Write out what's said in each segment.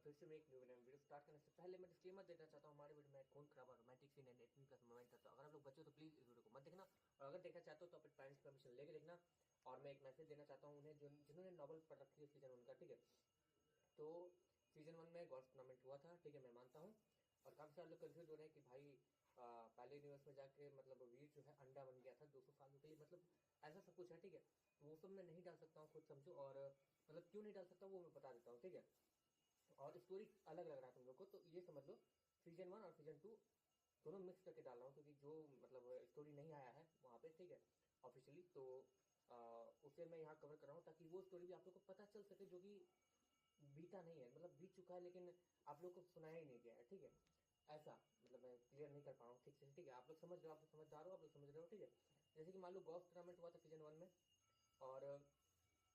फिर से मैं एक न्यू वीडियो स्टार्ट करने से पहले मैं डिस्क्लेमर देना चाहता हूँ। हमारे वीडियो में खून खराबा रोमांटिक सीन एंड 18+ मोमेंट था, तो अगर आप लोग बच्चे हो तो प्लीज़ इस वीडियो को मत देखना, और अगर देखना चाहते हो तो अपने पेरेंट्स की परमिशन लेके देखना। और मैं एक मैसेज देना चाहता हूँ उन्हें जिन्होंने नॉवल पढ़ रखी है सीजन 1 का, ठीक है। तो सीजन 1 में गॉड्स टूर्नामेंट हुआ था, ठीक है, मैं मानता हूँ। और काफ़ी सारे लोग कन्फ्यूज हो रहे हैं कि भाई पहले यूनिवर्स में जाके मतलब वीर जो है अंडा बन गया था 200 सालों के लिए, मतलब ऐसा सब कुछ है, ठीक है। तो वो सब मैं नहीं डाल सकता हूँ, खुद समझो। और मतलब क्यों नहीं डाल सकता वो मैं बता देता हूँ, ठीक है। और स्टोरी अलग लग रहा है तुम लोग को, तो ये समझ लो सीजन 1 और सीजन 2 दोनों मिक्स करके डाल रहा हूँ, क्योंकि जो मतलब स्टोरी नहीं आया है वहाँ पे, ठीक है, ऑफिशियली, तो उसे मैं यहाँ कवर कर रहा हूँ ताकि वो स्टोरी भी आप लोग को पता चल सके, जो कि बीता नहीं है, मतलब बीत चुका है लेकिन आप लोग को सुनाया ही नहीं गया है, ठीक है। ऐसा मतलब मैं क्लियर नहीं कर पा रहा हूँ ठीक से, ठीक है। आप लोग समझ रहे हो, आप लोग समझदार हो, आप लोग समझ रहे हो, ठीक है। जैसे कि मान लो गॉल्फ टूर्नामेंट हुआ था सीजन 1 में, और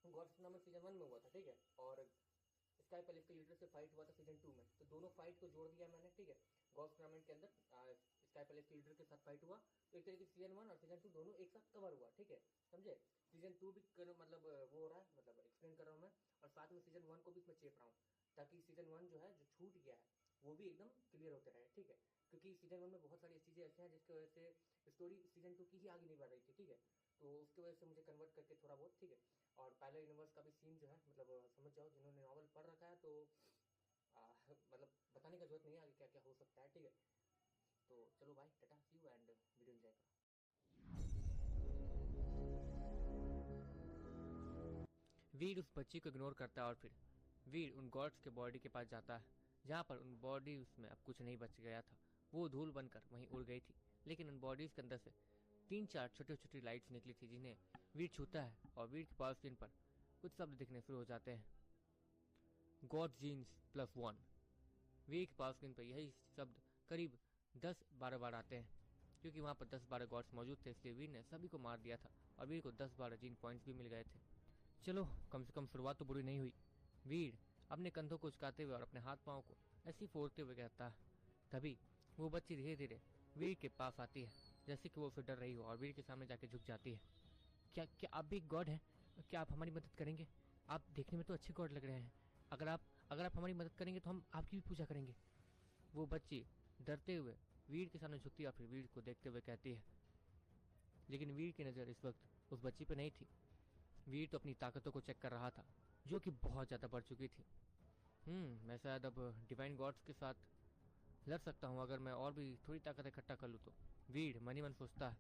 गॉल्फ टूर्नामेंट सीजन 1 में हुआ था, ठीक है। और स्काई पैलेस के लीडर से फाइट हुआ था सीजन 2 में, तो दोनों फाइट को जोड़ दिया मैंने, ठीक है। गॉल्फ टूर्नामेंट के अंदर स्काई पैलेस के लीडर के साथ फाइट हुआ, तो एक तरीके से सीजन 1 और सीजन 2 दोनों एक साथ कवर हुआ, ठीक है, समझे। सीजन 2 भी मतलब वो हो रहा है, मतलब एक्सप्लेन कर रहा हूँ मैं, और साथ में सीजन 1 को भी मैं चेप रहा हूँ, ताकि सीजन 1 जो है जो छूट गया है वो भी एकदम क्लियर होते रहे, ठीक है। क्योंकि सीजन 1 में बहुत सारी चीज़ें ऐसी हैं जिसकी वजह से स्टोरी सीजन 2 की ही आगे नहीं बढ़ रही थी, ठीक है। तो उसकी वजह से मुझे कन्वर्ट करके थोड़ा बहुत, ठीक है। और पहले यूनिवर्स का भी सीन जो है मतलब समझ जाओ, जिन्होंने नॉवल पढ़ रखा है तो मतलब बताने का जरूरत नहीं है आगे क्या क्या हो सकता है, ठीक है। तो चलो भाई, टाटा, सी यू एंड वीडियो एंजॉय करो। वीर उस बच्ची को इग्नोर करता है और फिर वीर उन गॉड्स के बॉडी के पास जाता है, जहाँ पर उन बॉडीज में अब कुछ नहीं बच गया था। वो धूल बनकर वहीं उड़ गई थी, लेकिन उन बॉडीज के अंदर से 3-4 छोटी छोटी लाइट्स निकली थी, जिन्हें वीर छूता है और वीर के पास स्क्रीन पर कुछ शब्द दिखने शुरू हो जाते हैं। God jeans +1। वीर के पास स्क्रीन पर यही शब्द करीब 10-12 बार आते हैं। क्योंकि वहां पर 10-12 गॉड्स मौजूद थे, इसलिए वीर ने सभी को मार दिया था और वीर को 10-12 जीन पॉइंट्स भी मिल गए थे। चलो, कम से कम शुरुआत तो बुरी नहीं हुई। वीर अपने कंधों को उचकाते हुए और अपने हाथ पांव को ऐसी फोड़ते हुए कहता है। तभी वो बच्ची धीरे धीरे वीर के पास आती है, जैसे कि वो उसे डर रही हो, और वीर के सामने जाके झुक जाती है। क्या क्या आप भी एक गॉड हैं? क्या आप हमारी मदद करेंगे? आप देखने में तो अच्छे गॉड लग रहे हैं। अगर आप हमारी मदद करेंगे तो हम आपकी भी पूजा करेंगे। वो बच्ची डरते हुए वीर के सामने झुकती है और फिर वीर को देखते हुए कहती है। लेकिन वीर की नजर इस वक्त उस बच्ची पर नहीं थी। वीर तो अपनी ताकतों को चेक कर रहा था, जो कि बहुत ज्यादा बढ़ चुकी थी। मैं शायद अब डिवाइन गॉड्स के साथ लड़ सकता हूँ, अगर मैं और भी थोड़ी ताकत इकट्ठा कर लूँ तो, वीर मनी मन सोचता है।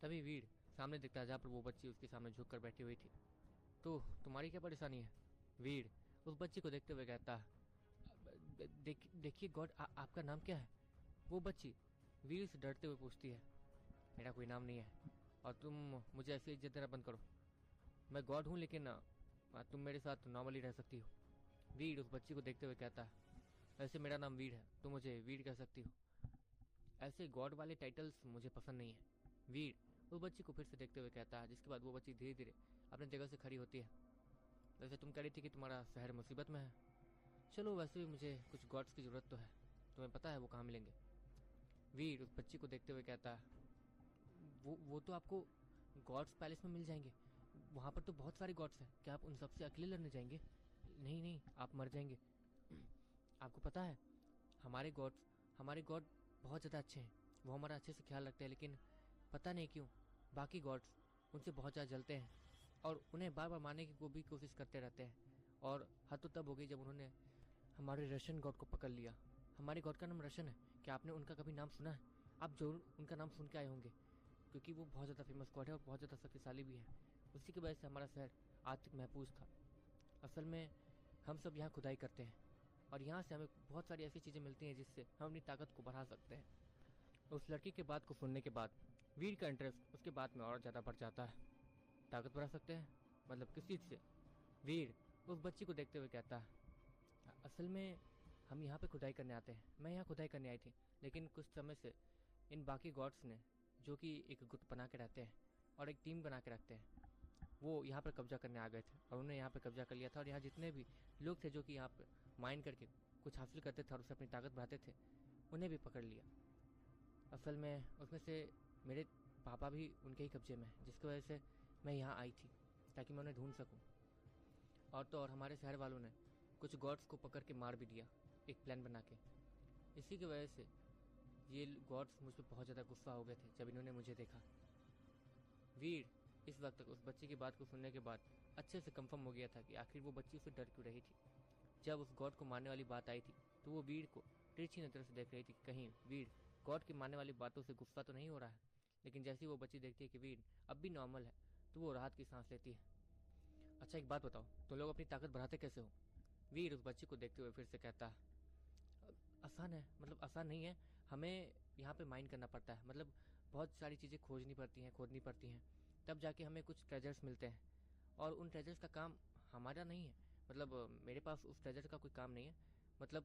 तभी वीर सामने दिखता है, जहाँ पर वो बच्ची उसके सामने झुक कर बैठी हुई थी। तो तुम्हारी क्या परेशानी है? वीर उस बच्ची को देखते हुए कहता है। देखिए गॉड, आपका नाम क्या है? वो बच्ची वीर से डरते हुए पूछती है। मेरा कोई नाम नहीं है, और तुम मुझे ऐसी इज्जत देना बंद करो। मैं गॉड हूँ, लेकिन तुम मेरे साथ नॉर्मली रह सकती हो। वीर उस बच्ची को देखते हुए कहता है। ऐसे मेरा नाम वीर है, तुम मुझे वीर कह सकती हो। ऐसे गॉड वाले टाइटल्स मुझे पसंद नहीं है। वीर उस बच्ची को फिर से देखते हुए कहता है, जिसके बाद वो बच्ची धीरे धीरे अपनी जगह से खड़ी होती है। वैसे तुम कह रही थी कि तुम्हारा शहर मुसीबत में है। चलो, वैसे भी मुझे कुछ गॉड्स की जरूरत तो है, तुम्हें पता है वो कहाँ मिलेंगे? वीर उस बच्ची को देखते हुए कहता है। वो तो आपको गॉड्स पैलेस में मिल जाएंगे। वहां पर तो बहुत सारे गॉड्स हैं, क्या आप उन सबसे अकेले लड़ने जाएंगे? नहीं नहीं, आप मर जाएंगे। आपको पता है, हमारे गॉड बहुत ज़्यादा अच्छे हैं। वो हमारा अच्छे से ख्याल रखते हैं, लेकिन पता नहीं क्यों बाकी गॉड्स उनसे बहुत ज़्यादा जलते हैं और उन्हें बार बार मारने की भी कोशिश करते रहते हैं। और हद तो तब हो गई जब उन्होंने हमारे रशियन गॉड को पकड़ लिया। हमारे गॉड का नाम रशियन है, क्या आपने उनका कभी नाम सुना है? आप जरूर उनका नाम सुन के आए होंगे, क्योंकि वो बहुत ज़्यादा फेमस गॉड है और बहुत ज़्यादा शक्तिशाली भी है। उसी की वजह से हमारा शहर आज तक महफूज था। असल में हम सब यहाँ खुदाई करते हैं, और यहाँ से हमें बहुत सारी ऐसी चीज़ें मिलती हैं जिससे हम अपनी ताकत को बढ़ा सकते हैं। उस लड़की के बात को सुनने के बाद वीर का इंटरेस्ट उसके बात में और ज़्यादा बढ़ जाता है। ताकत बढ़ा सकते हैं? मतलब किस चीज़ से? वीर उस बच्ची को देखते हुए कहता है। असल में हम यहाँ पे खुदाई करने आते हैं। मैं यहाँ खुदाई करने आई थी, लेकिन कुछ समय से इन बाकी गॉड्स ने, जो कि एक गुट बना के रहते हैं और एक टीम बना के रखते हैं, वो यहाँ पर कब्जा करने आ गए थे और उन्होंने यहाँ पे कब्जा कर लिया था। और यहाँ जितने भी लोग थे जो कि यहाँ पे माइन करके कुछ हासिल करते थे और उससे अपनी ताकत बढ़ाते थे, उन्हें भी पकड़ लिया। असल में उसमें से मेरे पापा भी उनके ही कब्जे में है, जिसकी वजह से मैं यहाँ आई थी ताकि मैं उन्हें ढूंढ सकूँ। और तो और हमारे शहर वालों ने कुछ गॉड्स को पकड़ के मार भी दिया, एक प्लान बना के। इसी की वजह से ये गॉड्स मुझ पर बहुत ज़्यादा गुस्सा हो गए थे जब इन्होंने मुझे देखा। वीर इस वक्त तक उस बच्ची की बात को सुनने के बाद अच्छे से कंफर्म हो गया था कि आखिर वो बच्ची उसे डर क्यों रही थी। जब उस गॉड को मारने वाली बात आई थी तो वो वीर को तिरछी नज़र से देख रही थी, कहीं वीर गॉड की मारने वाली बातों से गुस्सा तो नहीं हो रहा है। लेकिन जैसे ही वो बच्ची देखती है कि वीर अब भी नॉर्मल है तो वो राहत की सांस लेती है। अच्छा एक बात बताओ, तुम लोग अपनी ताकत बढ़ाते कैसे हो? वीर उस बच्ची को देखते हुए फिर से कहता है, आसान है, मतलब आसान नहीं है, हमें यहाँ पे माइंड करना पड़ता है, मतलब बहुत सारी चीज़ें खोजनी पड़ती हैं, तब जाके हमें कुछ ट्रेजर्स मिलते हैं। और उन ट्रेजर्स का काम हमारा नहीं है, मतलब मेरे पास उस ट्रेजर का कोई काम नहीं है, मतलब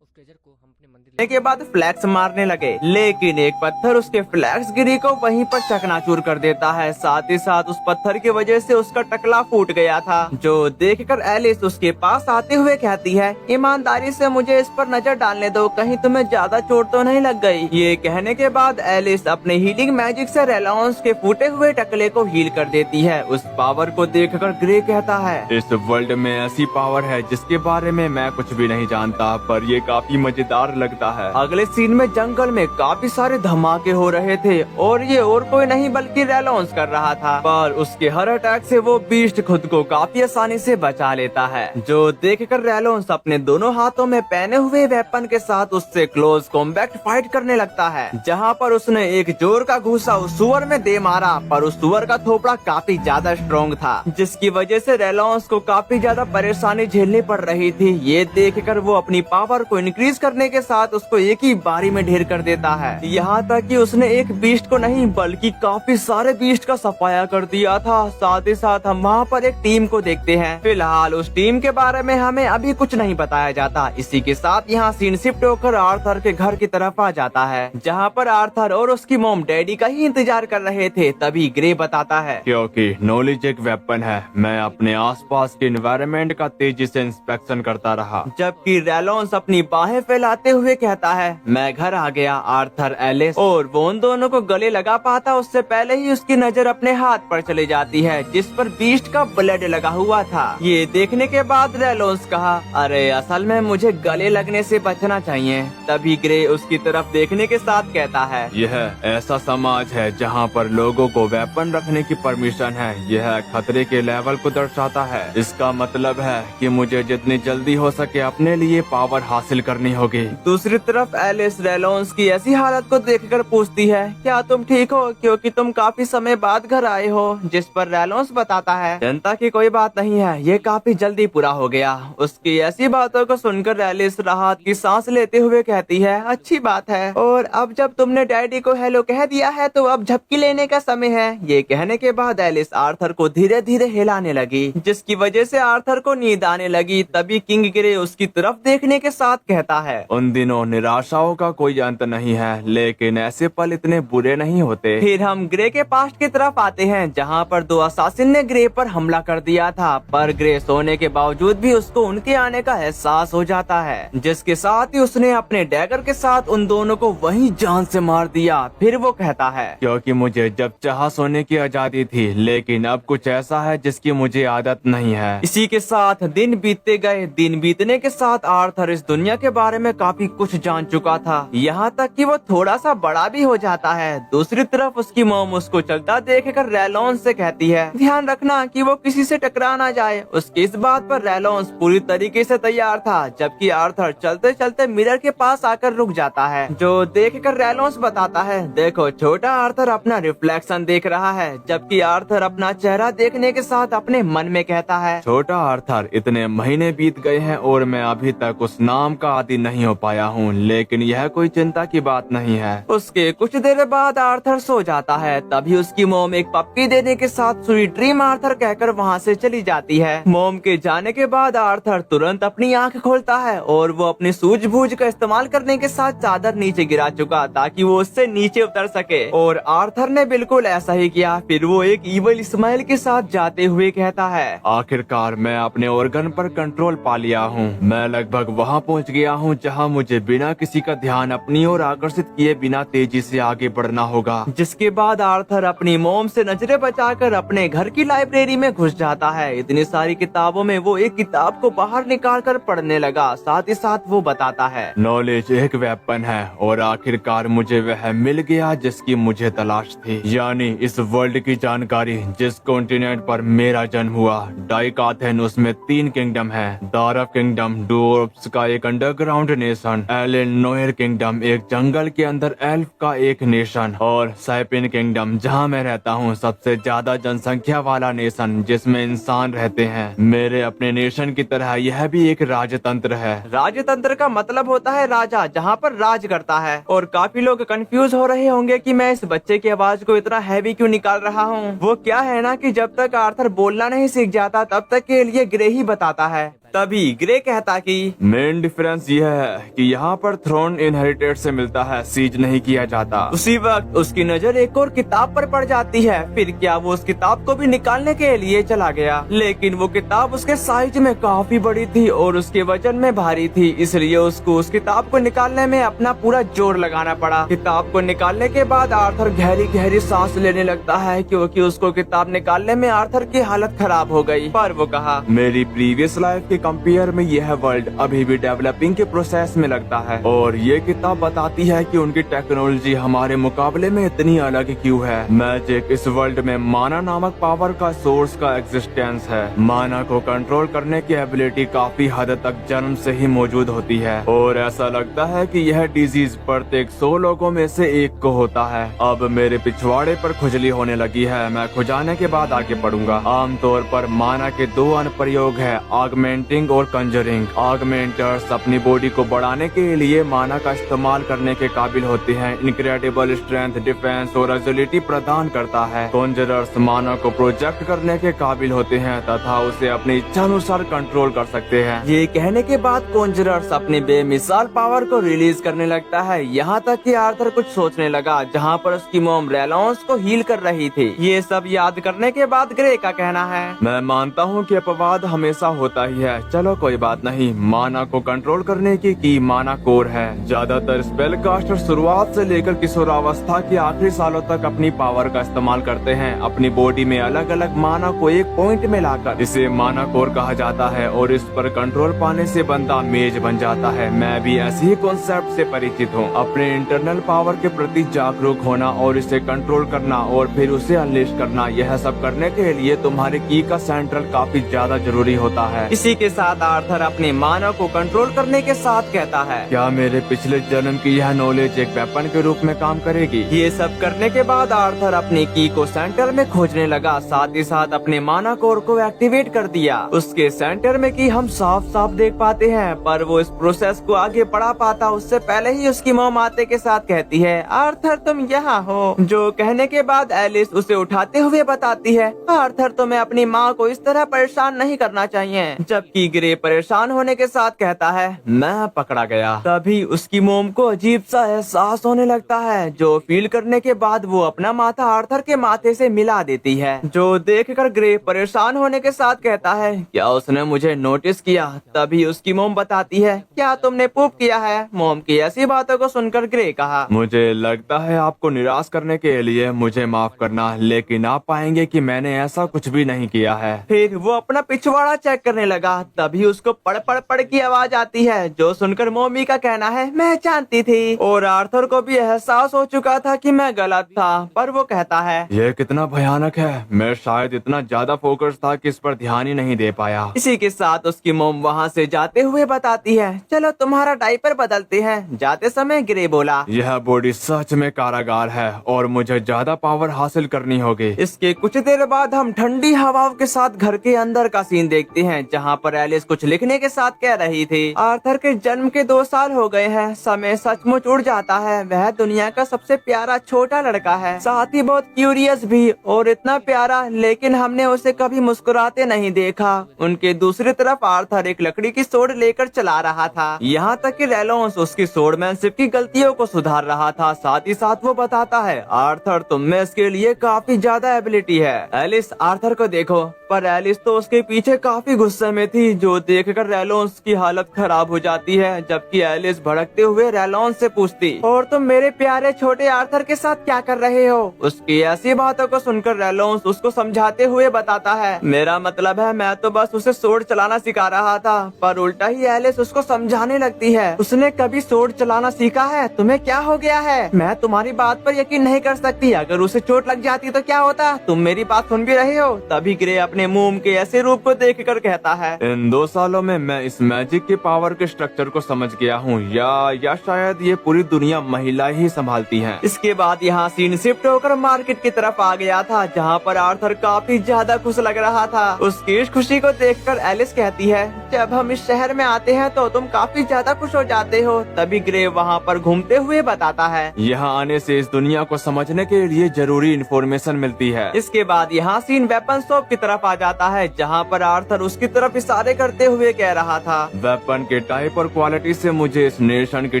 उस ट्रेजर को हम अपने मंदिर के बाद फ्लैक्स मारने लगे, लेकिन एक पत्थर उसके फ्लैक्स गिरी को वहीं पर चकनाचूर कर देता है। साथ ही साथ उस पत्थर की वजह से उसका टकला फूट गया था, जो देखकर एलिस उसके पास आते हुए कहती है, ईमानदारी से मुझे इस पर नजर डालने दो, कहीं तुम्हें ज्यादा चोट तो नहीं लग गई। ये कहने के बाद एलिस अपने हीलिंग मैजिक से रेलॉन्स के फूटे हुए टकले को हील कर देती है। उस पावर को देखकर ग्रे कहता है, इस वर्ल्ड में ऐसी पावर है जिसके बारे में मैं कुछ भी नहीं जानता, पर ये काफी मजेदार लगता है। अगले सीन में जंगल में काफी सारे धमाके हो रहे थे और ये और कोई नहीं बल्कि रेलॉन्स कर रहा था, पर उसके हर अटैक से वो बीस्ट खुद को काफी आसानी से बचा लेता है, जो देखकर रेलॉन्स अपने दोनों हाथों में पहने हुए वेपन के साथ उससे क्लोज कॉम्बैट फाइट करने लगता है, जहाँ पर उसने एक जोर का घूसा उस सुअर में दे मारा, पर उस सुअर का थोपड़ा काफी ज्यादा स्ट्रॉन्ग था, जिसकी वजह से रेलॉन्स को काफी ज्यादा परेशानी झेलनी पड़ रही थी। ये देखकर वो अपनी पावर को इंक्रीज करने के साथ उसको एक ही बारी में ढेर कर देता है, यहाँ तक कि उसने एक बीस्ट को नहीं बल्कि काफी सारे बीस्ट का सफाया कर दिया था। साथ ही साथ हम वहाँ पर एक टीम को देखते हैं। फिलहाल उस टीम के बारे में हमें अभी कुछ नहीं बताया जाता। इसी के साथ यहाँ सीन शिफ्ट होकर आर्थर के घर की तरफ आ जाता है, जहाँ पर आर्थर और उसकी मॉम डैडी का ही इंतजार कर रहे थे। तभी ग्रे बताता है, क्योंकि नॉलेज एक वेपन है, मैं अपने आसपास के एनवायरनमेंट का तेजी से इंस्पेक्शन करता रहा। जबकि रेलॉन्स अपनी बाहें फैलाते हुए कहता है, मैं घर आ गया। आर्थर एलिस और वो उन दोनों को गले लगा पाता उससे पहले ही उसकी नजर अपने हाथ पर चली जाती है, जिस पर बीस्ट का ब्लड लगा हुआ था। ये देखने के बाद रेलॉन्स कहा, अरे असल में मुझे गले लगने से बचना चाहिए। तभी ग्रे उसकी तरफ देखने के साथ कहता है, यह ऐसा समाज है जहाँ पर लोगों को वेपन रखने की परमिशन है। यह खतरे के लेवल को दर्शाता है। इसका मतलब है कि मुझे जितनी जल्दी हो सके अपने लिए पावर हासिल करनी होगी। दूसरी तरफ एलिस रेलॉन्स की ऐसी हालत को देखकर पूछती है, क्या तुम ठीक हो, क्योंकि तुम काफी समय बाद घर आए हो। जिस पर रेलॉन्स बताता है, चिंता की कोई बात नहीं है, ये काफी जल्दी पूरा हो गया। उसकी ऐसी बातों को सुनकर एलिस राहत की सांस लेते हुए कहती है, अच्छी बात है, और अब जब तुमने डैडी को हेलो कह दिया है तो अब झपकी लेने का समय है। ये कहने के बाद एलिस आर्थर को धीरे धीरे हिलाने लगी, जिसकी वजह से आर्थर को नींद आने लगी। तभी किंग ग्रे उसकी तरफ देखने के साथ कहता है, उन दिनों निराशाओं का कोई अंत नहीं है, लेकिन ऐसे पल इतने बुरे नहीं होते। फिर हम ग्रे के पास्ट की तरफ आते हैं, जहाँ पर दो असासिन ने ग्रे पर हमला कर दिया था, पर ग्रे सोने के बावजूद भी उसको उनके आने का एहसास हो जाता है, जिसके साथ ही उसने अपने डैगर के साथ उन दोनों को वहीं जान से मार दिया। फिर वो कहता है, क्योंकि मुझे जब चाह सोने की आजादी थी, लेकिन अब कुछ ऐसा है जिसकी मुझे आदत नहीं है। इसी के साथ दिन बीतते गए। दिन बीतने के साथ आर्थर इस दुनिया के बारे में काफी कुछ जान चुका था, यहाँ तक कि वो थोड़ा सा बड़ा भी हो जाता है। दूसरी तरफ उसकी मॉम उसको चलता देखकर रेलॉन्स से कहती है, ध्यान रखना कि वो किसी से टकरा ना जाए। उसकी इस बात पर रेलॉन्स पूरी तरीके से तैयार था, जबकि आर्थर चलते चलते मिरर के पास आकर रुक जाता है, जो देखकर रेलॉन्स बताता है, देखो छोटा आर्थर अपना रिफ्लेक्शन देख रहा है। जबकि आर्थर अपना चेहरा देखने के साथ अपने मन में कहता है, छोटा आर्थर, इतने महीने बीत गए हैं और मैं अभी तक उस नाम का आदी नहीं हो पाया हूँ, लेकिन यह कोई चिंता की बात नहीं है। उसके कुछ देर बाद आर्थर सो जाता है। तभी उसकी मोम एक पप्पी देने के साथ स्वीट ड्रीम आर्थर कहकर वहाँ से चली जाती है। मोम के जाने के बाद आर्थर तुरंत अपनी आंख खोलता है और वो अपनी सूझबूझ का इस्तेमाल करने के साथ चादर नीचे गिरा चुका ताकि वो उससे नीचे उतर सके, और आर्थर ने बिल्कुल ऐसा ही किया। फिर वो एक इवल स्माइल के साथ जाते हुए कहता है, आखिरकार मैं अपने ऑर्गन पर कंट्रोल पा लिया हूँ। मैं लगभग वहाँ पहुँच पहुंच गया हूं जहां मुझे बिना किसी का ध्यान अपनी ओर आकर्षित किए बिना तेजी से आगे बढ़ना होगा। जिसके बाद आर्थर अपनी मोम से नजरें बचाकर अपने घर की लाइब्रेरी में घुस जाता है। इतनी सारी किताबों में वो एक किताब को बाहर निकाल कर पढ़ने लगा। साथ ही साथ वो बताता है, नॉलेज एक वेपन है और आखिरकार मुझे वह मिल गया जिसकी मुझे तलाश थी, यानी इस वर्ल्ड की जानकारी। जिस कॉन्टिनेंट पर मेरा जन्म हुआ, डाइकाथेन, उसमें 3 किंगडम है। दारफ किंगडम डोर्प्स का एक underground nation, Elen Noir kingdom एक जंगल के अंदर एल्फ का एक नेशन, और सैपिन किंगडम जहां मैं रहता हूं सबसे ज्यादा जनसंख्या वाला नेशन जिसमें इंसान रहते हैं। मेरे अपने नेशन की तरह यह भी एक राजतंत्र है। राजतंत्र का मतलब होता है राजा, जहाँ पर राज करता है। और काफी लोग कंफ्यूज हो रहे होंगे कि मैं इस बच्चे की आवाज को इतना हैवी क्यों निकाल रहा हूँ। वो क्या है ना कि जब तक आर्थर बोलना नहीं सीख जाता तब तक के लिए ग्रे ही बताता है। तभी ग्रे कहता कि मेन डिफरेंस यह है कि यहाँ पर थ्रोन इनहेरिटेड से मिलता है, सीज नहीं किया जाता। उसी वक्त उसकी नजर एक और किताब पर पड़ जाती है। फिर क्या वो उस किताब को भी निकालने के लिए चला गया, लेकिन वो किताब उसके साइज में काफी बड़ी थी और उसके वजन में भारी थी, इसलिए उसको उस किताब को निकालने में अपना पूरा जोर लगाना पड़ा। किताब को निकालने के बाद आर्थर गहरी गहरी सांस लेने लगता है, क्योंकि उसको किताब निकालने में आर्थर की हालत खराब हो गई। पर वो कहा, मेरी प्रीवियस लाइफ के कंपेयर में यह वर्ल्ड अभी भी डेवलपिंग के प्रोसेस में लगता है, और ये किताब बताती है कि उनकी टेक्नोलॉजी हमारे मुकाबले में इतनी अलग क्यों है। मैजिक इस वर्ल्ड में माना नामक पावर का सोर्स का एग्जिस्टेंस है। माना को कंट्रोल करने की एबिलिटी काफी हद तक जन्म से ही मौजूद होती है, और ऐसा लगता है कि यह डिजीज प्रत्येक 100 लोगों में से एक को होता है। अब मेरे पिछवाड़े पर खुजली होने लगी है, मैं खुजाने के बाद आगे बढ़ूंगा। आमतौर पर माना के 2 अनुप्रयोग है, ऑगमेंटिंग और कंजरिंग। ऑगमेंटर्स अपनी बॉडी को बढ़ाने के लिए माना का इस्तेमाल करने के काबिल होते हैं, इनक्रेडिबल स्ट्रेंथ, डिफेंस और एजिलिटी प्रदान करता है। कॉन्जरर्स माना को प्रोजेक्ट करने के काबिल होते हैं तथा उसे अपनी इच्छा अनुसार कंट्रोल कर सकते हैं। ये कहने के बाद कॉन्जरर्स अपनी बेमिसाल पावर को रिलीज करने लगता है। यहाँ तक कि आर्थर कुछ सोचने लगा, जहाँ पर उसकी मोम रेलॉन्स को हील कर रही थी। ये सब याद करने के बाद ग्रे का कहना है, मैं मानता हूँ कि अपवाद हमेशा होता ही है, चलो कोई बात नहीं। माना को कंट्रोल करने की माना कोर है। ज्यादातर स्पेल कास्टर शुरुआत से लेकर किशोरावस्था के आखिरी सालों तक अपनी पावर का इस्तेमाल करते हैं, अपनी बॉडी में अलग अलग माना को एक पॉइंट में लाकर। इसे माना कोर कहा जाता है, और इस पर कंट्रोल पाने से बंदा मेज बन जाता है। मैं भी ऐसे ही कॉन्सेप्ट से परिचित हूँ। अपने इंटरनल पावर के प्रति जागरूक होना और इसे कंट्रोल करना और फिर उसे अनलेश करना, यह सब करने के लिए तुम्हारे की का सेंट्रल काफी ज्यादा जरूरी होता है। इसी के साथ आर्थर अपने मानव को कंट्रोल करने के साथ कहता है, क्या मेरे पिछले जन्म की यह नॉलेज एक वेपन के रूप में काम करेगी? ये सब करने के बाद आर्थर अपनी की को सेंटर में खोजने लगा। साथ ही साथ अपने माना कोर को एक्टिवेट कर दिया। उसके सेंटर में की हम साफ साफ देख पाते हैं, पर वो इस प्रोसेस को आगे बढ़ा पाता उससे पहले ही उसकी मॉम आते के साथ कहती है, आर्थर तुम यहाँ हो। जो कहने के बाद एलिस उसे उठाते हुए बताती है, आर्थर तुम्हें अपनी माँ को इस तरह परेशान नहीं करना चाहिए। जबकि ग्रे परेशान होने के साथ कहता है, मैं पकड़ा गया। तभी उसकी मोम को अजीब सा एहसास होने लगता है, जो फील करने के बाद वो अपना माथा आर्थर के माथे से मिला देती है। जो देखकर ग्रे परेशान होने के साथ कहता है, क्या उसने मुझे नोटिस किया? तभी उसकी मोम बताती है, क्या तुमने पूप किया है? मोम की ऐसी बातों को सुनकर ग्रे कहा, मुझे लगता है आपको निराश करने के लिए मुझे माफ करना, लेकिन आप पाएंगे कि मैंने ऐसा कुछ भी नहीं किया है। फिर वो अपना पिछवाड़ा चेक करने लगा। तभी उसको पड़ पड़ पड़ की आवाज आती है, जो सुनकर मोमी का कहना है, मैं जानती थी। और आर्थर को भी एहसास हो चुका था कि मैं गलत था, पर वो कहता है, यह कितना भयानक है। मैं शायद इतना ज्यादा फोकस था कि इस पर ध्यान ही नहीं दे पाया। इसी के साथ उसकी मोम वहाँ से जाते हुए बताती है, चलो तुम्हारा डायपर बदलते हैं। जाते समय ग्रे बोला, यह बॉडी सच में कारागार है और मुझे ज्यादा पावर हासिल करनी होगी। इसके कुछ देर बाद हम ठंडी हवाओं के साथ घर के अंदर का सीन देखते हैं, जहाँ पर एलिस कुछ लिखने के साथ कह रही थी, आर्थर के जन्म के 2 साल हो गए हैं। समय सचमुच उड़ जाता है। वह दुनिया का सबसे प्यारा छोटा लड़का है, साथ ही बहुत क्यूरियस भी, और इतना प्यारा, लेकिन हमने उसे कभी मुस्कुराते नहीं देखा। उनके दूसरी तरफ आर्थर एक लकड़ी की सोड लेकर चला रहा था। यहाँ तक कि रेलोन्स उसकी सोडमैनशिप की गलतियों को सुधार रहा था। साथ ही साथ वो बताता है, आर्थर तुम में इसके लिए काफी ज्यादा एबिलिटी है। एलिस आर्थर को देखो। पर एलिस तो उसके पीछे काफी गुस्से में थी थी, जो देखकर रेलोन्स की हालत खराब हो जाती है, जबकि एलिस भड़कते हुए रेलोन्स से पूछती, और तुम मेरे प्यारे छोटे आर्थर के साथ क्या कर रहे हो? उसकी ऐसी बातों को सुनकर रेलोन्स उसको समझाते हुए बताता है, मेरा मतलब है मैं तो बस उसे सोर्ड चलाना सिखा रहा था। पर उल्टा ही एलिस उसको समझाने लगती है, उसने कभी सोर्ड चलाना सीखा है? तुम्हें क्या हो गया है? मैं तुम्हारी बात पर यकीन नहीं कर सकती। अगर उसे चोट लग जाती तो क्या होता? तुम मेरी बात सुन भी रहे हो? तभी ग्रे अपने मोम के ऐसे रूप को देखकर कहता है, इन 2 सालों में मैं इस मैजिक के पावर के स्ट्रक्चर को समझ गया हूँ, या शायद ये पूरी दुनिया महिला ही संभालती हैं। इसके बाद यहाँ सीन शिफ्ट होकर मार्केट की तरफ आ गया था, जहाँ पर आर्थर काफी ज्यादा खुश लग रहा था। उसकी इस खुशी को देखकर एलिस कहती है, जब हम इस शहर में आते हैं तो तुम काफी ज्यादा खुश हो जाते हो। तभी ग्रे वहाँ पर घूमते हुए बताता है, यहाँ आने से इस दुनिया को समझने के लिए जरूरी इन्फॉर्मेशन मिलती है। इसके बाद यहाँ सीन वेपन शॉप की तरफ आ जाता है, जहाँ पर आर्थर उसकी तरफ इशारे करते हुए कह रहा था, वेपन के टाइप और क्वालिटी से मुझे इस नेशन की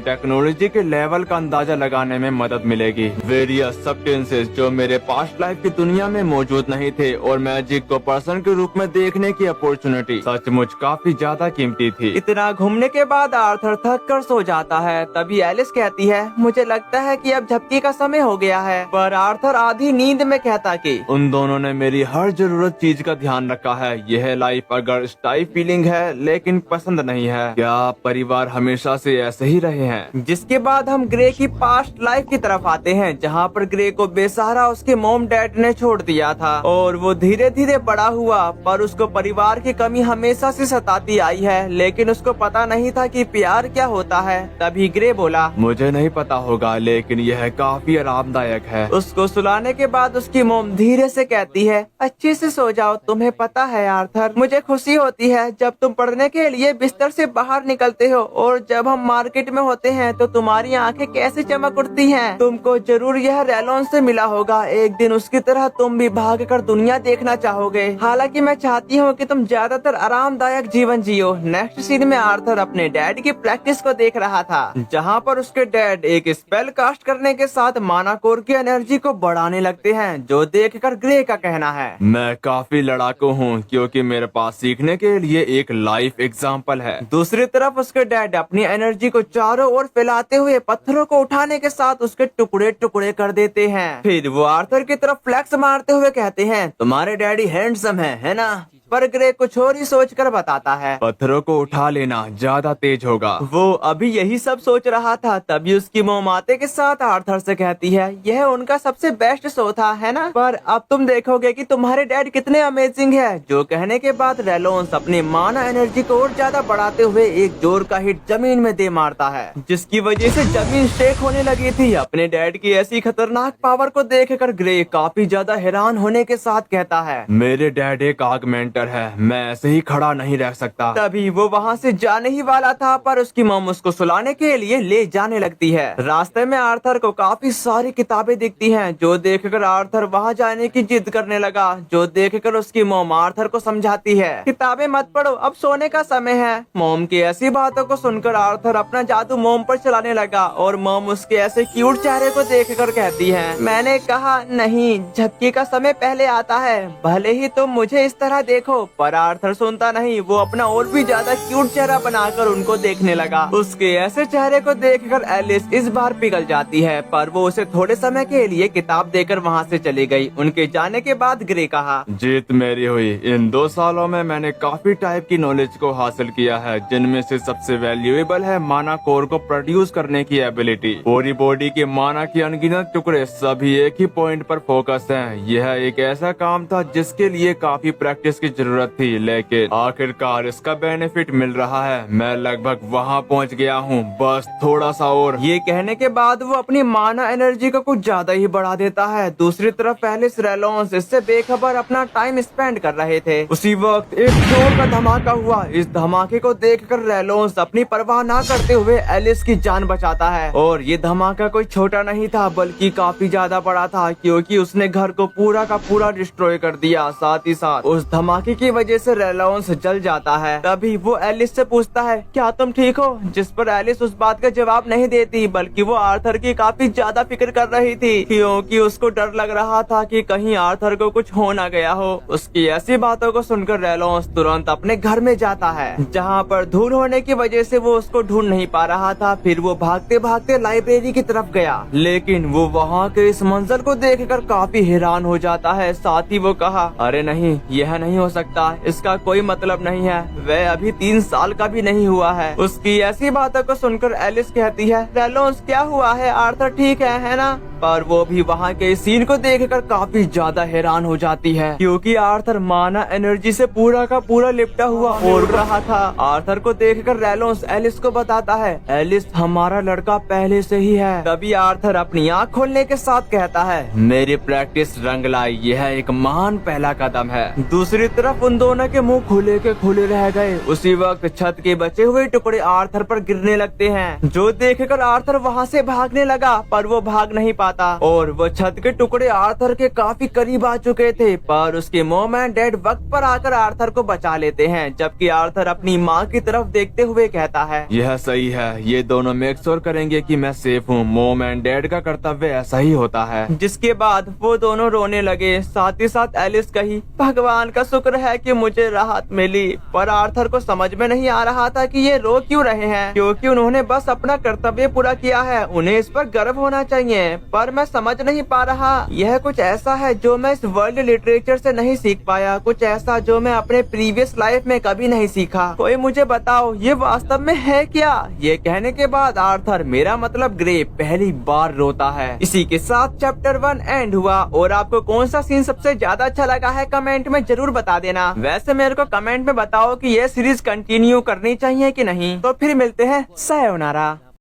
टेक्नोलॉजी के लेवल का अंदाजा लगाने में मदद मिलेगी। वेरियस सब्सटेंसेस जो मेरे पास्ट लाइफ की दुनिया में मौजूद नहीं थे, और मैजिक को पर्सन के रूप में देखने की अपॉर्चुनिटी सचमुच काफी ज्यादा कीमती थी। इतना घूमने के बाद आर्थर थक कर सो जाता है। तभी एलिस कहती है, मुझे लगता है कि अब झपकी का समय हो गया है। पर आर्थर आधी नींद में कहता कि उन दोनों ने मेरी हर जरूरत चीज का ध्यान रखा है। यह लाइफ अगर स्टाई फीलिंग है लेकिन पसंद नहीं है। क्या परिवार हमेशा से ऐसे ही रहे हैं? जिसके बाद हम ग्रे की पास्ट लाइफ की तरफ आते हैं, जहाँ पर ग्रे को बेसहारा उसके मॉम डैड ने छोड़ दिया था और वो धीरे धीरे बड़ा हुआ। पर उसको परिवार की कमी हमेशा से सताती आई है, लेकिन उसको पता नहीं था कि प्यार क्या होता है। तभी ग्रे बोला, मुझे नहीं पता होगा, लेकिन यह काफी आरामदायक है। उसको सुलाने के बाद उसकी मॉम धीरे से कहती है, अच्छे से सो जाओ। तुम्हें पता है आर्थर, मुझे खुशी होती है जब तुम पढ़ने के लिए बिस्तर से बाहर निकलते हो, और जब हम मार्केट में होते हैं तो तुम्हारी आंखें कैसे चमक उठती हैं। तुमको जरूर यह रेलोन्स से मिला होगा। एक दिन उसकी तरह तुम भी भागकर दुनिया देखना चाहोगे। हालांकि मैं चाहती हूँ कि तुम ज्यादातर आरामदायक जीवन जियो। नेक्स्ट सीन में आर्थर अपने डैड की प्रैक्टिस को देख रहा था, जहाँ पर उसके डैड एक स्पेल कास्ट करने के साथ माना कोर की एनर्जी को बढ़ाने लगते हैं, जो देखकर ग्रे का कहना है, मैं काफी लड़ाकू हूँ क्योंकि मेरे पास सीखने के लिए एक लाइफ एग्जाम्पल है। दूसरी तरफ उसके डैड अपनी एनर्जी को चारों ओर फैलाते हुए पत्थरों को उठाने के साथ उसके टुकड़े टुकड़े कर देते हैं। फिर वो आर्थर की तरफ फ्लैक्स मारते हुए कहते हैं, तुम्हारे डैडी हैंडसम है ना? पर ग्रे कुछ और ही सोचकर बताता है, पत्थरों को उठा लेना ज्यादा तेज होगा। वो अभी यही सब सोच रहा था, तभी उसकी मोम आते के साथ आर्थर से कहती है, यह उनका सबसे बेस्ट शो था, है ना? पर अब तुम देखोगे कि तुम्हारे डैड कितने अमेजिंग है। जो कहने के बाद रेलोन्स अपनी माना एनर्जी को और ज्यादा बढ़ाते हुए एक जोर का हिट जमीन में दे मारता है, जिसकी वजह से जमीन शेक होने लगी थी। अपने डैड की ऐसी खतरनाक पावर को देखकर ग्रे काफी ज्यादा हैरान होने के साथ कहता है, मेरे डैड एक आगमेंट है, मैं ऐसे ही खड़ा नहीं रह सकता। तभी वो वहाँ से जाने ही वाला था, पर उसकी मॉम उसको सुलाने के लिए ले जाने लगती है। रास्ते में आर्थर को काफी सारी किताबें दिखती हैं, जो देखकर आर्थर वहाँ जाने की जिद करने लगा। जो देखकर उसकी मॉम आर्थर को समझाती है, किताबें मत पढ़ो, अब सोने का समय है। मॉम की ऐसी बातों को सुनकर आर्थर अपना जादू मॉम पर चलाने लगा, और मॉम उसके ऐसे क्यूट चेहरे को देखकर कहती है, मैंने कहा नहीं, झपकी का समय पहले आता है, भले ही तुम मुझे इस तरह देखो। पर आर्थर सुनता नहीं। वो अपना और भी ज्यादा क्यूट चेहरा बनाकर उनको देखने लगा। उसके ऐसे चेहरे को देखकर एलिस इस बार पिघल जाती है, पर वो उसे थोड़े समय के लिए किताब देकर वहाँ से चली गई। उनके जाने के बाद ग्रे कहा, जीत मेरी हुई। इन 2 सालों में मैंने काफी टाइप की नॉलेज को हासिल किया है, जिनमें से सबसे वैल्यूएबल है माना कोर को प्रोड्यूस करने की एबिलिटी। पूरी बॉडी के माना की अनगिनत टुकड़े सभी एक ही पॉइंट पर फोकस हैं। यह एक ऐसा काम था जिसके लिए काफी प्रैक्टिस की जरूरत थी, लेकिन आखिरकार इसका बेनिफिट मिल रहा है। मैं लगभग वहाँ पहुँच गया हूँ, बस थोड़ा सा और। ये कहने के बाद वो अपनी माना एनर्जी को कुछ ज्यादा ही बढ़ा देता है। दूसरी तरफ पहले रेलोन्स इससे बेखबर अपना टाइम स्पेंड कर रहे थे। उसी वक्त एक जोर का धमाका हुआ। इस धमाके को देखकर रेलोन्स अपनी परवाह ना करते हुए एलिस की जान बचाता है, और ये धमाका कोई छोटा नहीं था बल्कि काफी ज्यादा बड़ा था, क्योंकि उसने घर को पूरा का पूरा डिस्ट्रॉय कर दिया। साथ ही साथ उस धमाके आंखें की वजह से रेलोन्स जल जाता है। तभी वो एलिस से पूछता है, क्या तुम ठीक हो? जिस पर एलिस उस बात का जवाब नहीं देती, बल्कि वो आर्थर की काफी ज्यादा फिक्र कर रही थी, क्योंकि उसको डर लग रहा था कि कहीं आर्थर को कुछ हो ना गया हो। उसकी ऐसी बातों को सुनकर रेलोन्स तुरंत अपने घर में जाता है, जहाँ पर धूल होने की वजह से वो उसको ढूंढ नहीं पा रहा था। फिर वो भागते भागते लाइब्रेरी की तरफ गया, लेकिन वो वहाँ के इस मंजर को देखकर काफी हैरान हो जाता है। साथ ही वो कहा, अरे नहीं, यह नहीं हो सकता, इसका कोई मतलब नहीं है, वह अभी 3 साल का भी नहीं हुआ है। उसकी ऐसी बातों को सुनकर एलिस कहती है, रेलोन्स क्या हुआ है? आर्थर ठीक है ना? पर वो भी वहाँ के सीन को देखकर काफी ज्यादा हैरान हो जाती है, क्योंकि आर्थर माना एनर्जी से पूरा का पूरा लिपटा हुआ उड़ रहा था। आर्थर को देखकर रेलोन्स एलिस को बताता है, एलिस हमारा लड़का पहले से ही है। तभी आर्थर अपनी आँख खोलने के साथ कहता है, मेरी प्रैक्टिस रंग लाई, यह एक महान पहला कदम है। दूसरी तरफ उन दोनों के मुंह खुले के खुले रह गए। उसी वक्त छत के बचे हुए टुकड़े आर्थर पर गिरने लगते हैं, जो देखकर आर्थर वहाँ से भागने लगा, पर वो भाग नहीं पाता और वो छत के टुकड़े आर्थर के काफी करीब आ चुके थे। पर उसके मॉम एंड डैड वक्त पर आकर आर्थर को बचा लेते हैं, जबकि आर्थर अपनी माँ की तरफ देखते हुए कहता है, यह सही है, ये दोनों मेक श्योर करेंगे कि मैं सेफ हूँ। मॉम एंड डैड का कर्तव्य ऐसा ही होता है। जिसके बाद वो दोनों रोने लगे। साथ ही साथ एलिस कही, भगवान का शुक्र है कि मुझे राहत मिली। पर आर्थर को समझ में नहीं आ रहा था कि ये रो क्यों रहे हैं, क्योंकि उन्होंने बस अपना कर्तव्य पूरा किया है, उन्हें इस पर गर्व होना चाहिए। पर मैं समझ नहीं पा रहा, यह कुछ ऐसा है जो मैं इस वर्ल्ड लिटरेचर से नहीं सीख पाया, कुछ ऐसा जो मैं अपने प्रीवियस लाइफ में कभी नहीं सीखा। कोई मुझे बताओ, ये वास्तव में है क्या? ये कहने के बाद आर्थर, मेरा मतलब ग्रे, पहली बार रोता है। इसी के साथ चैप्टर 1 एंड हुआ। और आपको कौन सा सीन सबसे ज्यादा अच्छा लगा है कमेंट में जरूर बता देना। वैसे मेरे को कमेंट में बताओ कि यह सीरीज कंटिन्यू करनी चाहिए कि नहीं। तो फिर मिलते हैं, सायोनारा।